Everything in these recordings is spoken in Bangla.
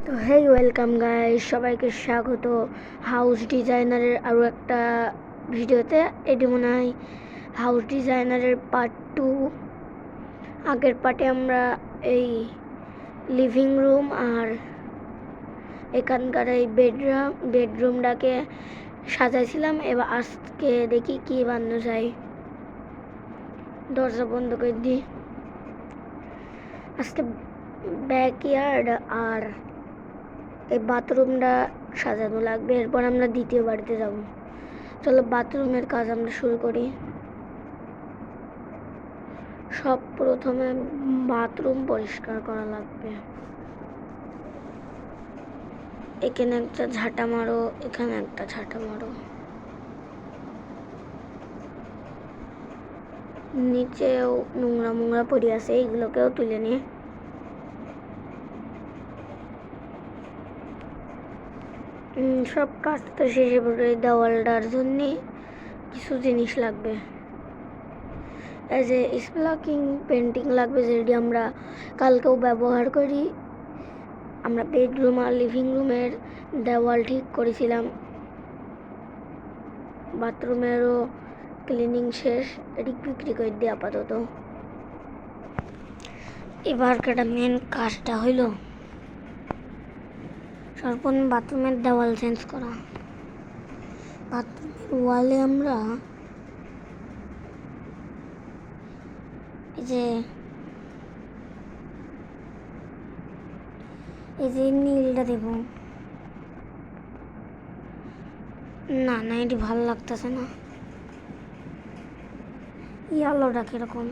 তো হেই ওয়েলকাম গাইস, সবাইকে স্বাগত হাউস ডিজাইনারের আরও একটা ভিডিওতে। এটি মনে হয় হাউস ডিজাইনারের পার্ট 2। আগের পার্টে আমরা এই লিভিং রুম আর এখানকার এই বেডরুমটাকে সাজাইছিলাম। এবার আজকে দেখি কি বানানো যায়। দরজা বন্ধ করে দিই। আজকে ব্যাকইয়ার্ড আর এই বাথরুমটা সাজানো লাগবে। এরপর আমরা দ্বিতীয় বাড়িতে যাব। চলো বাথরুমের কাজ আমরা শুরু করি। সব প্রথমে বাথরুম পরিষ্কার করা লাগবে। এখানে একটা ঝাঁটা মারো, এখানে একটা ঝাঁটা মারো। নিচেও নোংরা পড়ে আছে, এইগুলোকেও তুলে নিয়ে সব কাজ তো শেষে পড়ে। দেওয়ালটার জন্য কিছু জিনিস লাগবে। এজ এ স্প্লাকিং পেন্টিং লাগবে, যেটি আমরা কালকেও ব্যবহার করি। আমরা বেডরুম আর লিভিং রুমের দেওয়াল ঠিক করেছিলাম। বাথরুমেরও ক্লিনিং শেষ, এটি বিক্রি করে দিই আপাতত। এবার একটা মেন কাজটা হইল সর্বপ্রথম বাথরুমের দেওয়াল চেঞ্জ করা। বাথরুমের ওয়ালে আমরা এই যে নীলটা দেব। না এটি ভালো লাগতেছে না। ইয়ালোটা কিরকম?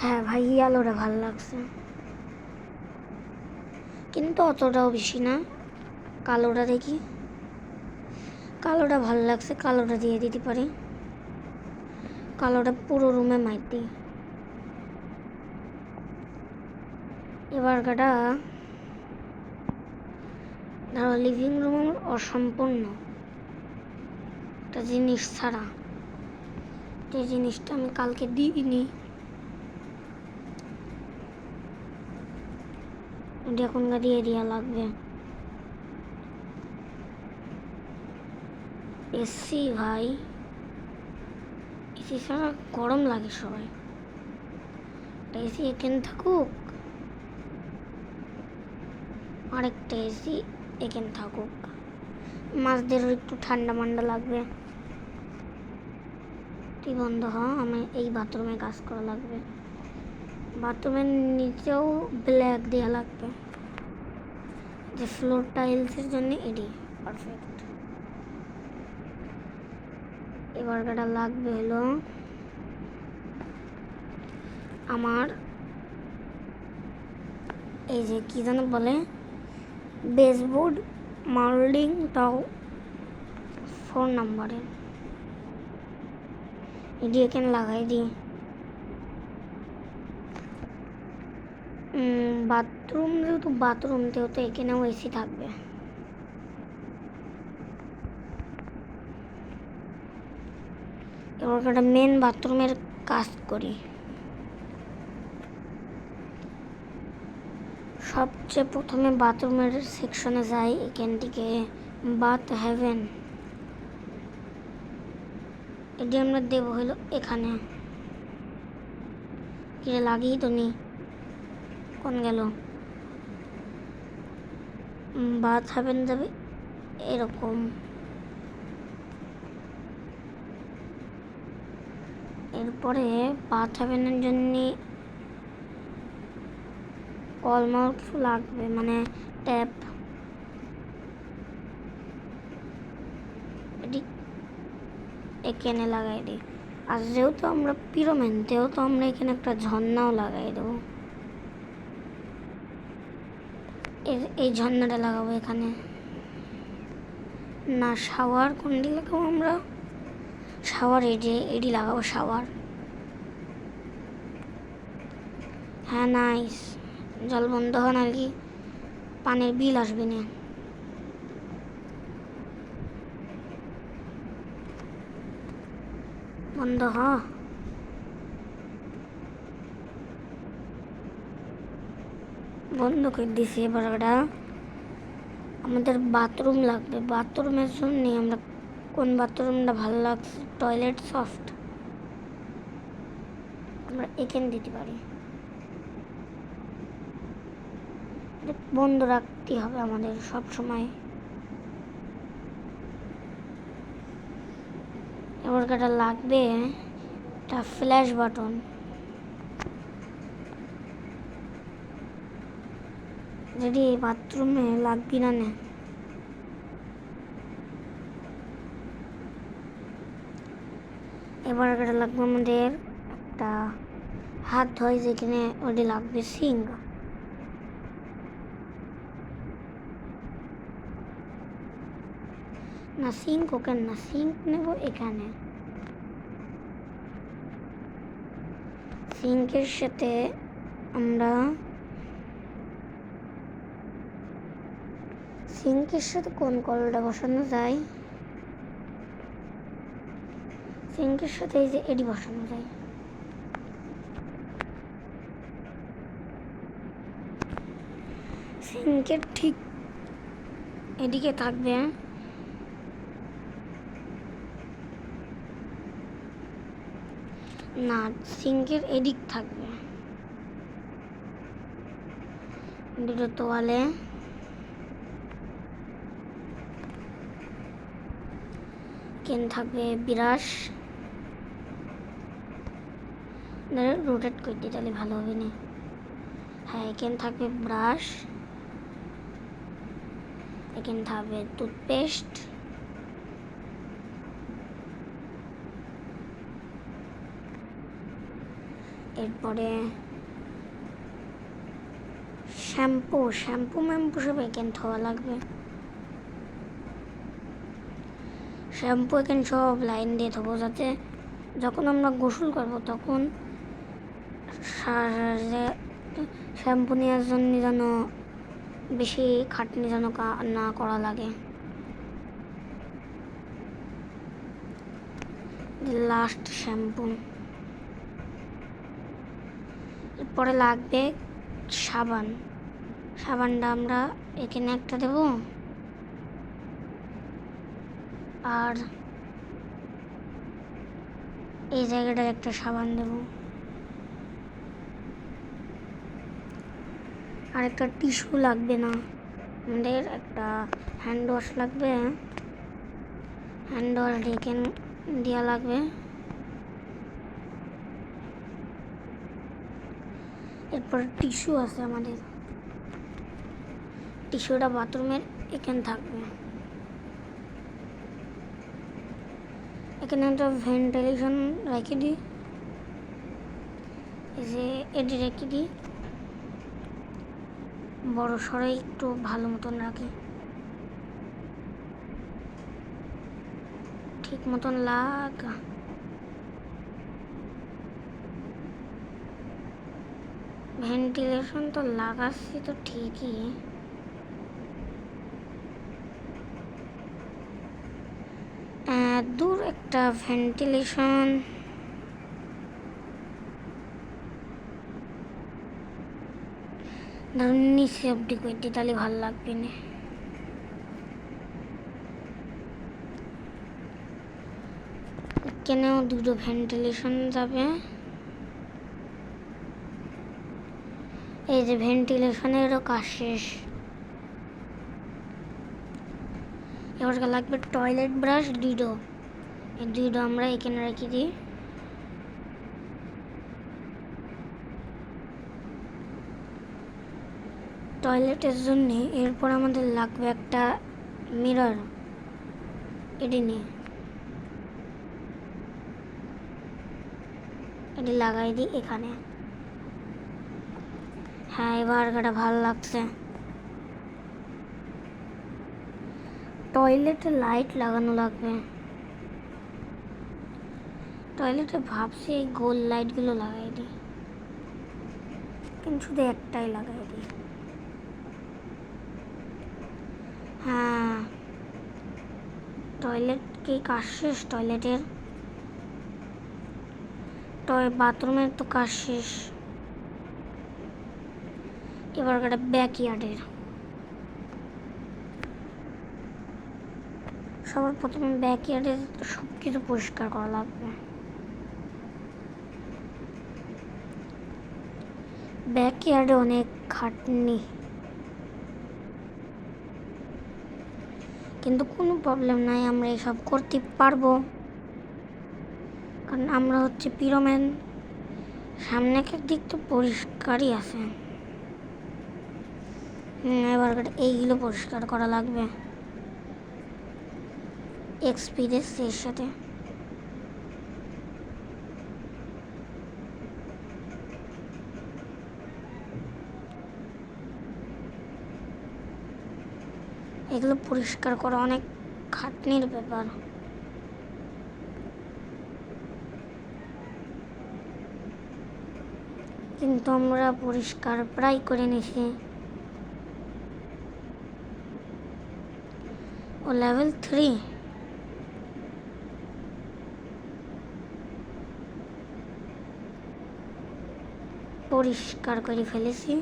হ্যাঁ ভাই, ইয়ালোটা ভালো লাগছে, কিন্তু অতটাও বেশি না। কালোটা দেখি, কালোটা ভালো লাগছে, কালোটা দিয়ে দিতে পারি। কালোটা পুরো রুমে মাইর দিই। এবার কাটা ধরো লিভিং রুম অসম্পূর্ণ একটা জিনিস ছাড়া, যে জিনিসটা আমি কালকে দিইনি, এখন দিয়ে দেওয়া লাগবে। এসি ভাই, এসি ছাড়া গরম লাগে সবাই। এসি এখানে থাকুক, আরেকটা এসি এখানে থাকুক। মাছদেরও একটু ঠান্ডা মান্ডা লাগবে। তুই বন্ধ হ, আমি এই বাথরুমে কাজ করা লাগবে। বাথরুমের নিচেও ব্ল্যাক দেওয়া লাগবে, যে ফ্লোর টাইলসের জন্য এটি পারফেক্ট। এবার এটা লাগবে হলো আমার এই যে কি যেন বলে, বেসবোর্ড মার্লিং তাও 4 নম্বরের। এটি এখানে লাগাই দিই। বাথরুম যেহেতু বাথরুম সেহেতু এখানেও এসি থাকবে। এবার একটা মেন বাথরুমের কাজ করি। সবচেয়ে প্রথমে বাথরুমের সেকশনে যাই, এখান থেকে বাথ হেভেন। এটি আমরা দেব হলো এখানে। কিরে লাগিয়ে তো নি, কোন গেল? বাথ হেভেন যাবে এরকম। এরপরে বাথ হেভেনের জন্য অলমোস্ট লাগবে, মানে ট্যাপ। এটি এখানে লাগাই দিই। আর যেহেতু আমরা পিরোম্যান, সেহেতু আমরা এখানে একটা ঝর্ণাও লাগাই দেবো। এই ঝর্ণাটা লাগাবো এখানে। না, শাওয়ার কোনটি লাগাবো আমরা? শাওয়ার এডি লাগাবো, শাওয়ার। হ্যাঁ নাইস। জল বন্ধ হয় না কি পানির বিল আসবে না। বন্ধ হ। বন্ধ করে দিছি। এবার ওটা আমাদের বাথরুম লাগবে। বাথরুমের জন্য আমরা কোন বাথরুমটা ভালো লাগছে, টয়লেট সফট আমরা এখানে দিতে পারি। বন্ধ রাখতে হবে আমাদের সব সময়। এবার কাটা লাগবে একটা ফ্ল্যাশ বাটন। যদি বাথরুমে লাগবি না নে, এবার কাটা লাগবে আমাদের একটা হাত ধোয় যেখানে ওটি লাগবে সিঙ্ক। না সিঙ্ক ওখানে না, সিঙ্ক নেব এখানে। সিঙ্কের সাথে আমরা কোন কলটা বসানো যায়, সিঙ্কের সাথে এই যে এটি বসানো যায়। সিঙ্কের ঠিক এদিকে থাকবে না, সিঙ্কের এদিক থাকবে দুটো তোয়ালে। কেন থাকবে ব্রাশ, রোটেট করে দিই তাহলে ভালো হবে না। হ্যাঁ এখানে থাকবে ব্রাশ, এখানে থাকবে টুথপেস্ট, এরপরে শ্যাম্পু ম্যাম্পু সব এখানে ধোয়া লাগবে। শ্যাম্পু এখানে সব লাইন দিয়ে ধোবো, যাতে যখন আমরা গোসল করবো তখন শ্যাম্পু নেওয়ার জন্য যেন বেশি খাটনি যেন না করা লাগে। Last shampoo. এরপরে লাগবে সাবানটা আমরা এখানে একটা দেব, আর এই জায়গাটায় একটা সাবান দেব, আর একটা টিস্যু লাগবে না, আমাদের একটা হ্যান্ড ওয়াশ লাগবে। হ্যান্ড ওয়াশ এখানে দেওয়া লাগবে। এরপর টিস্যু আছে আমাদের, টিস্যুটা বাথরুমের এখানে থাকবে। এখানে একটা ভেন্টিলেশন রেখে দিই, এই যে এটি রেখে দিই, বড় সড়ো একটু ভালো মতন রাখি, ঠিক মতন লাগা। ভেন্টিলেশন তো লাগাচ্ছি তো ঠিকই, দূর একটা ভেন্টিলেশন ধরুন নিচে অব্দি করে দিই তাহলে ভালো লাগবে না। এখানেও দুটো ভেন্টিলেশন যাবে, এই যে ভেন্টিলেশনেরও কাজ শেষ। এবার লাগবে টয়লেট ব্রাশ দুটো, এই দুটো আমরা এখানে রেখে দিই। টয়লেটের জন্য এরপর আমাদের লাগবে একটা মিরর, এটি নিয়ে এটি লাগাই দিই এখানে। হ্যাঁ এবার এটা ভালো লাগছে। টয়লেটে লাইট লাগানো লাগবে, টয়লেটে ভাবছি এই গোল লাইটগুলো লাগাই দিই, কিন্তু শুধু একটাই লাগাই দিই। হ্যাঁ টয়লেট কি কাজ শেষ, টয়লেটের বাথরুমের তো কাজ শেষ। এবার একটা ব্যাকইয়ার্ডের সবার প্রথমে ব্যাকইয়ার্ডে সব কিছু পরিষ্কার করা লাগবে। ব্যাকইয়ার্ডে অনেক খাটনি, কিন্তু কোনো প্রবলেম নাই, আমরা এসব করতে পারবো, কারণ আমরা হচ্ছে পিরোম্যান। সামনের দিক তো পরিষ্কারই আছে। এবার এইগুলো পরিষ্কার করা লাগবে এক্সপিরিয়েন্সের সাথে। এগুলো পরিষ্কার করা অনেক খাটনির ব্যাপার, কিন্তু আমরা পরিষ্কার প্রায় করে নিছি। ও লেভেল 3 পরিষ্কার করে ফেলেছি।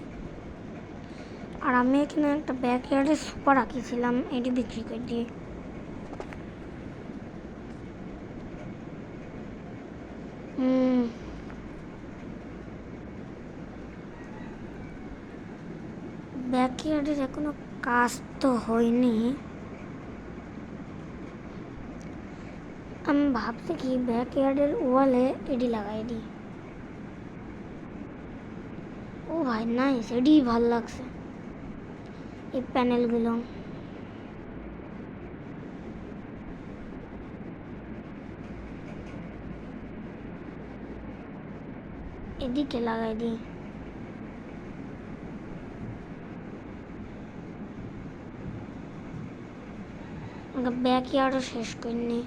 আর আমি এখানে একটা ব্যাকইয়ার্ডে সুপার রাখিছিলাম, এটি বিক্রি করে দিই। ব্যাকইয়ার্ডের এখনো কাজ তো হয়নি। আমি ভাবছি কি ব্যাকইয়ার্ডের ওয়ালে এডি লাগাই দিই। ও ভাই নাইস, এডি ভালো লাগছে এই প্যানেলগুলো। এদিকে লাগাই দিই। ব্যাকইয়ার্ডও শেষ করিনি।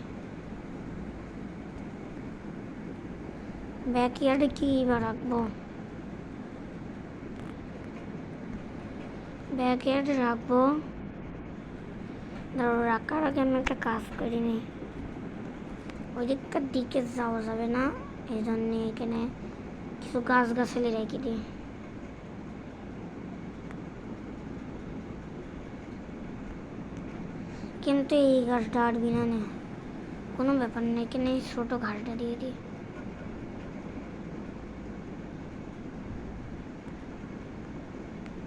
ব্যাকইয়ার্ডে কি বা রাখবো? ব্যাকইয়ার্ডে রাখবো, ধরো রাখার আগে আমি একটা কাজ করিনি। ওই দিকটার দিকে যাওয়া যাবে না, এই জন্যে এখানে কিছু গাছগাছালি রেখে দিই। কিন্তু এই গাছটা আটবি না, কোনো ব্যাপার নেই, এখানে এই ছোটো ঘাসটা দিয়ে দিই।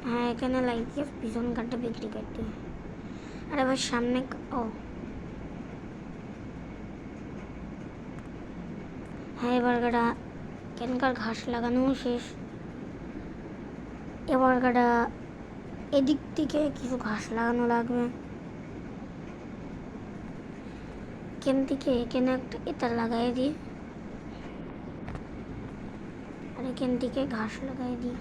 হ্যাঁ, এখানে লাগিয়ে পিছন কাঠটা বিক্রি করে দিই। আর এবার সামনে হ্যাঁ, এবার গাটা কেনকার ঘাস লাগানো শেষ। এবার গাটা এদিক থেকে কিছু ঘাস লাগানো লাগবে। এখান থেকে এখানে একটা এটা লাগাই দিই, আর এখান থেকে ঘাস লাগাই দিই।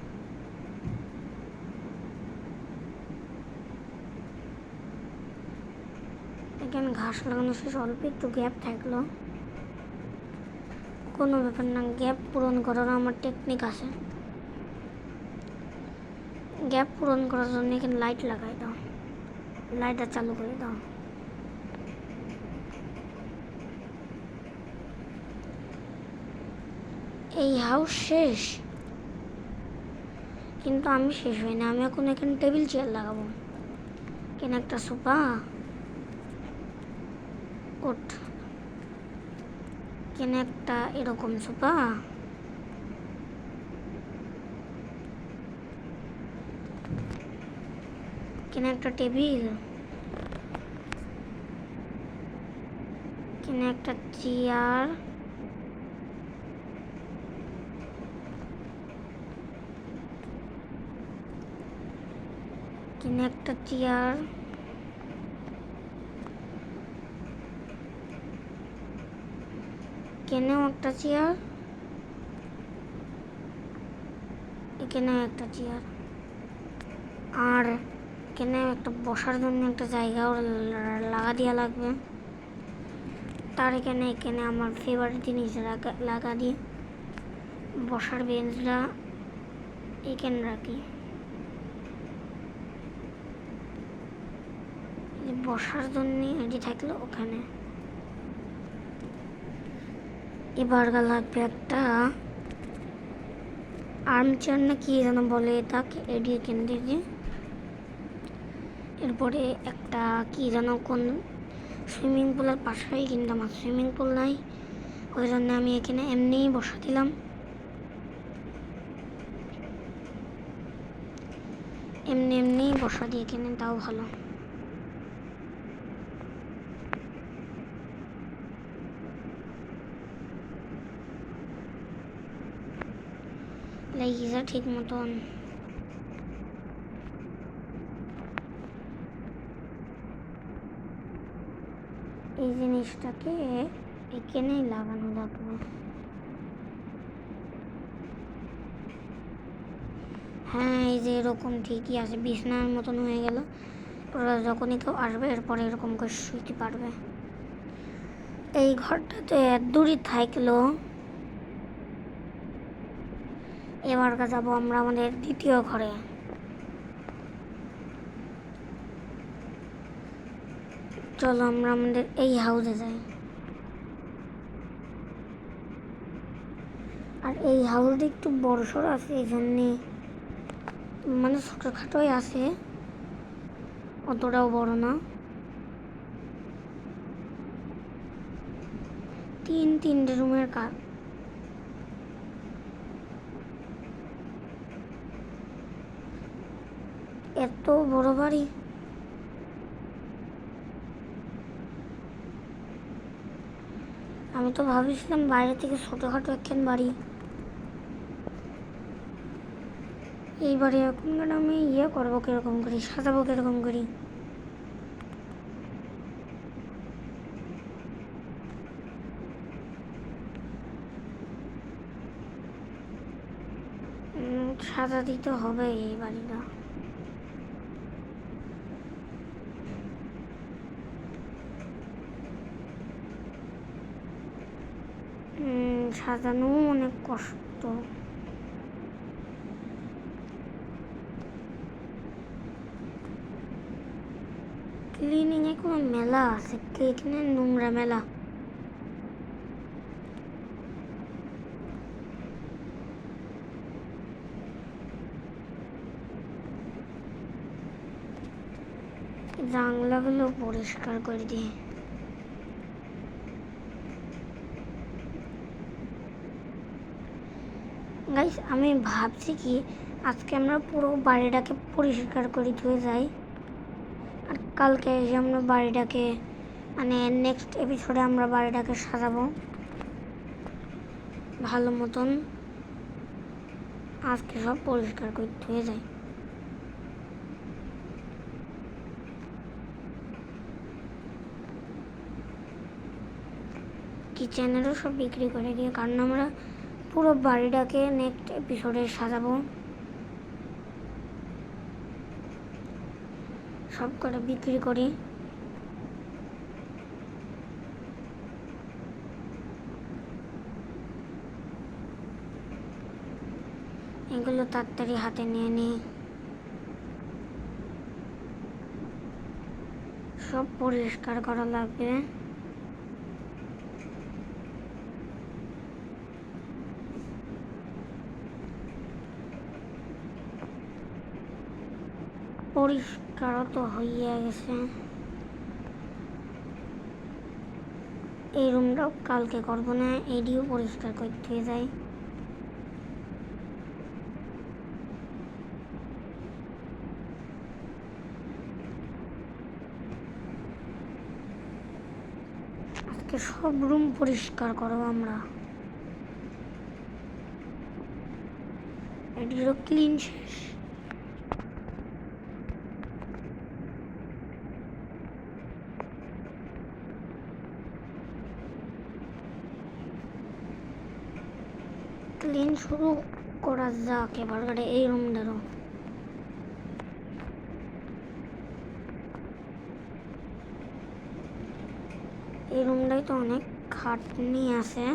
এখানে ঘাস লাগানো শেষ, অল্প একটু গ্যাপ থাকলো, কোনো ব্যাপার না, গ্যাপ পূরণ করার আমার টেকনিক আছে। গ্যাপ পূরণ করার জন্য এখানে লাইট লাগাই দাও, লাইটটা চালু করে দাও। এই হাউস শেষ, কিন্তু আমি শেষ হই না। আমি এখন এখানে টেবিল চেয়ার লাগাবো। কেন একটা সোফা ওঠ, কেন একটা এরকম সোফা, কেন একটা টেবিল, কেন একটা চেয়ার, কেন একটা চেয়ার, কেনেও একটা চেয়ার, এখানেও একটা চেয়ার, আর এখানেও একটা বসার জন্য একটা জায়গাও লাগা দেওয়া লাগবে। তার এখানে আমার ফেভারিট জিনিস লাগা দিয়ে বসার বেঞ্চটা এখানে রাখি। বসার জন্য এটি থাকলো ওখানে। এবার লাগবে একটা আর্ম চেয়ার না কি যেন বলে তাকে এডিয়ে কিনে দিয়েছি। এরপরে একটা কি যেন কোন সুইমিং পুলের পাশেই কিন্তু আমার সুইমিং পুল নাই, ওই জন্য আমি এখানে এমনিই বসা দিলাম। এমনি বসা দিয়ে এখানে, তাও ভালো। লেগেছে ঠিক মতন। এই জিনিসটাকে এখানেই লাগানো লাগবে। হ্যাঁ, এই যে এরকম ঠিকই আছে, বিছানার মতন হয়ে গেল। ওরা যখনই কেউ আসবে এরপরে এরকম করে শুইতে পারবে। এই ঘরটাতে এত দূরই থাকলো। এবার যাবো আমরা আমাদের দ্বিতীয় ঘরে। চলো আমরা আমাদের এই হাউসে যাই। আর এই হাউসটা একটু বড় সড়ো আছে, এই জন্যে মানে ছোটোখাটোই আছে, অতটাও বড় না। তিনটে রুমের কাজ। এত বড় বাড়ি। আমি তো ভাবছিলাম বাইরে থেকে ছোটোখাটো একখান বাড়ি। এই বাড়ি এখন আমি করবো কিরকম করি, সাজাবো কিরকম করি। সাজা দিতে হবে এই বাড়িটা। সাজানো অনেক কষ্ট। ক্লিনিংয়ে কোনো মেলা আছে, এখানে নোংরা মেলা। জানলাগুলো পরিষ্কার করে দিয়ে। গাইস, আমি ভাবছি কি আজকে আমরা পুরো বাড়িটাকে পরিষ্কার করে ধুয়ে যাই, আর কালকে এসে আমরা বাড়িটাকে মানে নেক্সট এপিসোডে আমরা বাড়িটাকে সাজাবো ভালো মতন। আজকে সব পরিষ্কার করে ধুয়ে যাই। কিচেনেরও সব বিক্রি করে দিয়ে, কারণ আমরা পুরো বাড়িটাকে নেক্সট এপিসোডে সাজাবো। সব করে বিক্রি করি। এগুলো তাড়াতাড়ি হাতে নিয়ে নিই। সব পরিষ্কার করা লাগবে। পরিষ্কারও তো হয়ে গেছে। এই রুমটাও কালকে করবো না, এটিও পরিষ্কার করতে যাই। আজকে সব রুম পরিষ্কার করবো আমরা। এটিরও ক্লিন শেষ। ক্লিন শুরু করা যাক এবার। এই রুমটারও এই রুমটাই তো অনেক খাটনি আছে।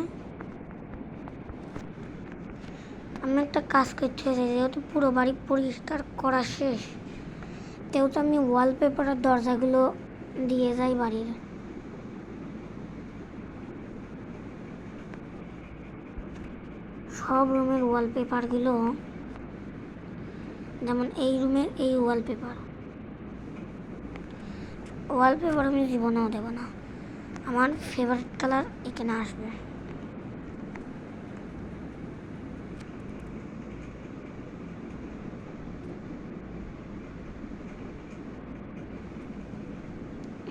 আমি একটা কাজ করতে চাই, যেহেতু পুরো বাড়ি পরিষ্কার করা শেষ, তেহেতু আমি ওয়ালপেপারের দরজাগুলো দিয়ে যাই বাড়ির। সব রুমের ওয়ালপেপারগুলো, যেমন এই রুমের এই ওয়ালপেপার আমি জীবনেও দেবো না। আমার ফেভারিট কালার এখানে আসবে।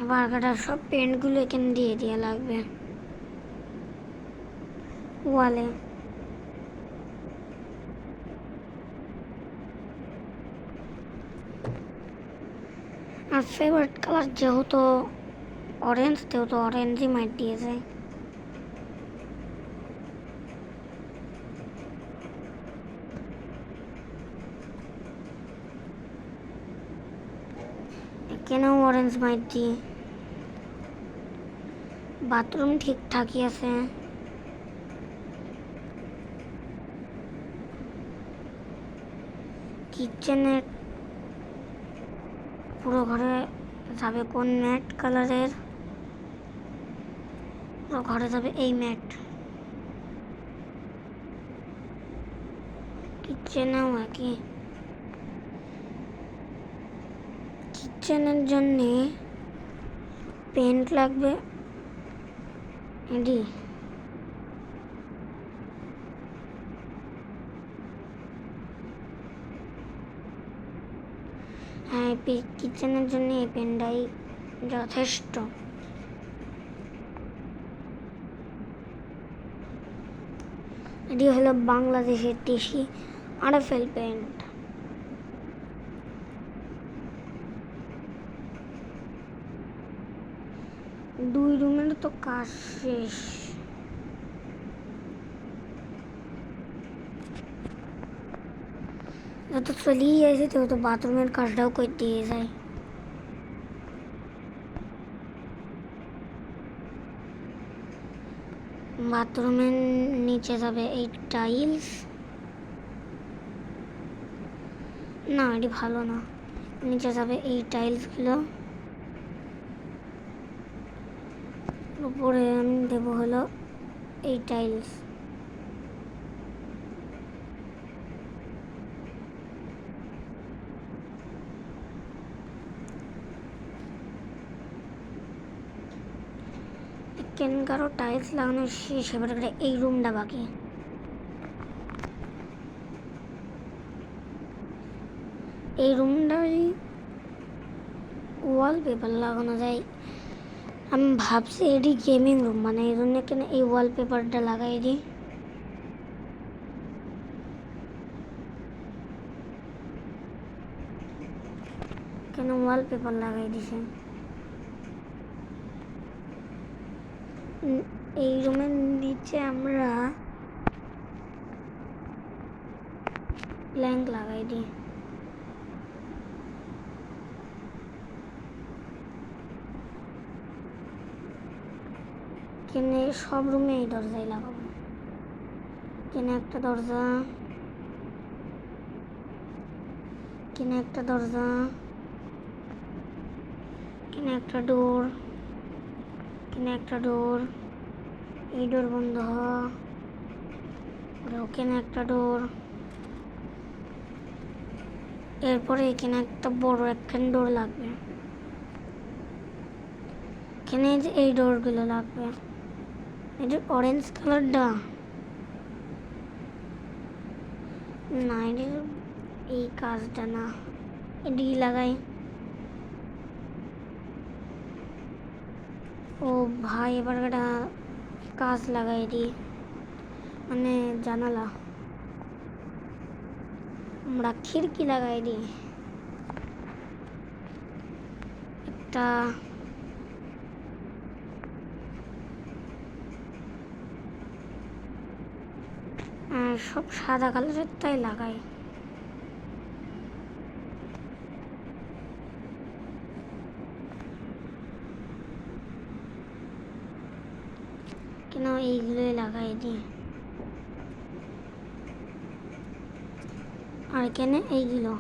এবার সব পেন্টগুলো এখানে দিয়ে দেওয়া লাগবে ওয়ালে। আর ফেভারিট কালার যেহেতু অরেঞ্জ, সেহেতু অরেঞ্জই মাইট দিয়ে যায়। এখানেও অরেঞ্জ মাইট দিই। বাথরুম ঠিকঠাকই আছে। কিচেনের পুরো ঘরে যাবে কোন ম্যাট কালারের? পুরো ঘরে যাবে এই ম্যাট। কিচেনেও একই। কিচেনের জন্যে পেন্ট লাগবে এডি। হ্যাঁ, কিচেনের জন্য এই পেনটাই যথেষ্ট। এটি হলো বাংলাদেশের দেশি RFL পেন্ট। দুই রুমের তো কাজ শেষ। যত চলিয়ে যাইছে তো বাথরুমের কাজটাও করে দিয়ে যায়। বাথরুমের নিচে যাবে এই টাইলস। না, এটি ভালো না। নিচে যাবে এই টাইলসগুলো। উপরে আমি দেবো হলো এই টাইলস। কেনকারও টাইলস লাগানো শেষ। এবার এই রুমটা বাকি। এই রুমটাই ওয়ালপেপার লাগানো যায়। আমি ভাবছি এটি গেমিং রুম, মানে এই জন্য কেন এই ওয়ালপেপারটা লাগাই দিই। কেন ওয়ালপেপার লাগাই দিছে। এই রুমের নিচে আমরা প্ল্যাঙ্ক লাগাই দিই। কেন সব রুমে এই দরজাই লাগাবো। কেন একটা দরজা, কেন একটা দরজা, কেন একটা ডোর, কেন একটা ডোর। এই ডোর বন্ধ হ। কেন একটা ডোর। এরপরে এখানে একটা বড় একখান ডোর লাগবে। এখানে যে এই ডোরগুলো লাগবে। এটা অরেঞ্জ কালারটা না, এটির এই কাজটা না, এটি লাগাই। ও ভাই, এবার একটা কাজ লাগাই দিই, মানে জানালা। আমরা খিড়কি লাগাই দিই একটা। সব সাদা কালারের তাই লাগাই। কেন এইগুলোই লাগাই দিই। আর কেন এইগুলো।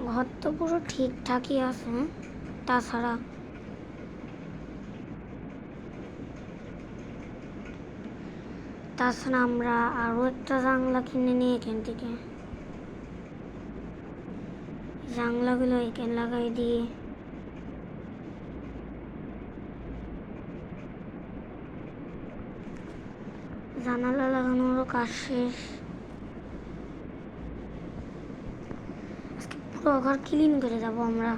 ঘর তো পুরো ঠিকঠাকই আছে, তাছাড়া তাছাড়া আমরা আরও একটা জানলা কিনে নিই এখান থেকে। জানলাগুলো এখানে লাগাই দিই। জানালা লাগানোরও কাজ শেষ। আজকে পুরো ঘর ক্লিন করে যাব আমরা।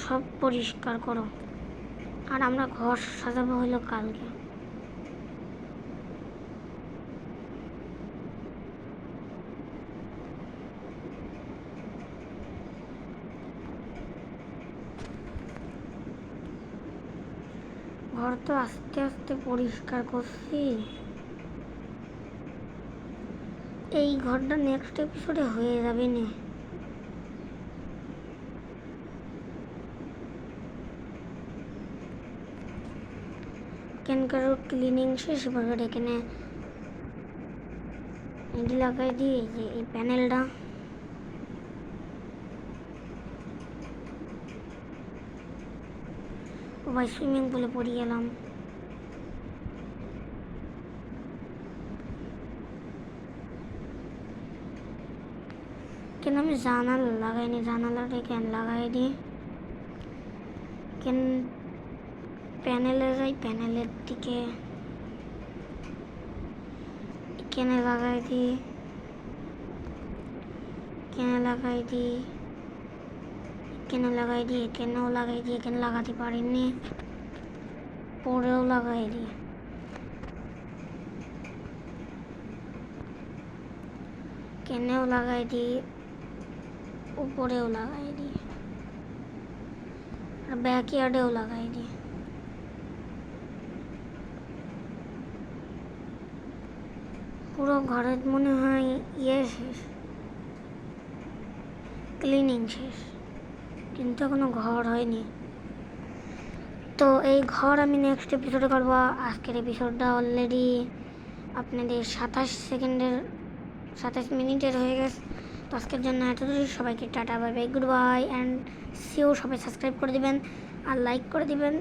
সব পরিষ্কার করো। আর আমরা ঘর সাজাবো হলো কালকে। ঘর তো আস্তে আস্তে পরিষ্কার করছি। এই ঘরটা নেক্সট এপিসোডে হয়ে যাবে না। এখানকার ক্লিনিং শেষ। এবার এখানে এটি লাগাই দিই, যে এই প্যানেলটা। ও ভাই, সুইমিং পুলে পড়ে গেলাম। কেন আমি জানালা লাগাইনি? জানালাটা কেন লাগাই দিই। কেন প্যানেলে যাই, প্যানেলের দিকে কেনে লাগাই দিই, কেনে লাগাই দিই, কেনে লাগাই দিই, কেনেও লাগাই দিই। এখানে লাগাতে পারিনি, পরেও লাগাই দিই। কেনেও লাগাই দিই, উপরেও লাগাই দিই, আর ব্যাকইয়ার্ডেও লাগাই দিই। পুরো ঘরের মনে হয় শেষ, ক্লিনিং শেষ, কিন্তু এখনো ঘর হয়নি। তো এই ঘর আমি নেক্সট এপিসোডে করবো। আজকের এপিসোডটা অলরেডি আপনাদের 27 মিনিটের হয়ে গেছে। তো আজকের জন্য এতটুকু। সবাইকে tata, bye bye, good bye and CO. সবাই সাবস্ক্রাইব করে দিবেন আর লাইক করে দিবেন।